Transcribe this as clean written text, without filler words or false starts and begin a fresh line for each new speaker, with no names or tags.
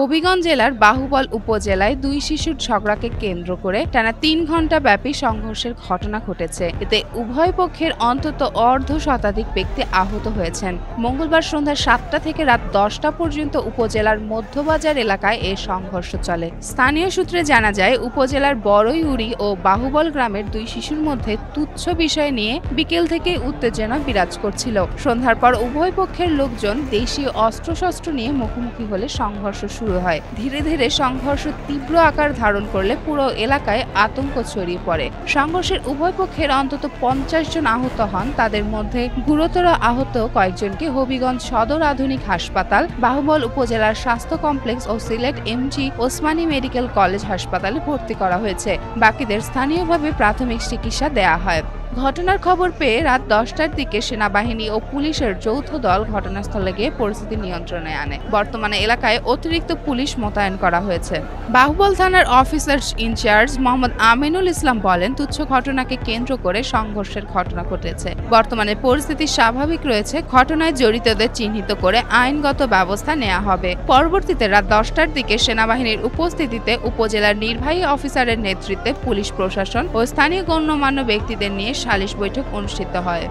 হবিগঞ্জ জেলার বাহুবল উপজেলায় দুই শিশুর ঝগড়াকে কেন্দ্র করে টানা ৩ ঘণ্টা ব্যাপী সংঘর্ষের ঘটনা ঘটেছে। এতে উভয় পক্ষের অন্তত অর্ধ শতাধিক ব্যক্তি আহত হয়েছেন। মঙ্গলবার সন্ধ্যা ৭টা থেকে রাত ১০টা পর্যন্ত উপজেলার মধ্যবাজার এলাকায় এ সংঘর্ষ চলে। স্থানীয় সূত্রে জানা যায়, উপজেলার বড়ইউড়ি ও বাহুবল গ্রামের দুই শিশুর মধ্যে তুচ্ছ বিষয় নিয়ে বিকেল থেকে উত্তেজনা বিরাজ করছিল। সন্ধ্যার পর উভয় পক্ষের লোকজন দেশীয় অস্ত্রশস্ত্র নিয়ে মুখোমুখি হলে সংঘর্ষ শুরু হয়। ধীরে ধীরে সংঘর্ষ তীব্র আকার ধারণ করলে পুরো এলাকায় আতঙ্ক ছড়িয়ে পড়ে। সংঘর্ষের উভয় পক্ষের অন্তত ৫০ জন আহত হন। তাদের মধ্যে গুরুতর আহত কয়েকজনকে হবিগঞ্জ সদর আধুনিক হাসপাতাল, বাহুবল উপজেলার স্বাস্থ্য কমপ্লেক্স ও Sylhet MG Osmani medical college হাসপাতালে ভর্তি করা হয়েছে। বাকিদের স্থানীয়ভাবে প্রাথমিক চিকিৎসা দেয়া হয়। ঘটনার খবর পেয়ে রাত ১০টার দিকে সেনাবাহিনী ও পুলিশের যৌথ দল ঘটনাস্থলে গিয়ে পরিস্থিতি নিয়ন্ত্রণে আনে। বর্তমানে এলাকায় অতিরিক্ত পুলিশ মোতায়েন করা হয়েছে। বাহুবল থানার অফিসার ইনচার্জ মোহাম্মদ আমিনুল ইসলাম বলেন, তুচ্ছ ঘটনাকে কেন্দ্র করে সংঘর্ষের ঘটনা ঘটেছে। বর্তমানে পরিস্থিতি স্বাভাবিক রয়েছে। ঘটনায় জড়িতদের চিহ্নিত করে আইনগত ব্যবস্থা নেওয়া হবে। পরবর্তীতে রাত ১০টার দিকে সেনাবাহিনীর উপস্থিতিতে উপজেলার নির্বাহী অফিসারের নেতৃত্বে পুলিশ প্রশাসন ও স্থানীয় গণ্যমান্য ব্যক্তিদের নিয়ে সালিশ বৈঠক অনুষ্ঠিত হয়।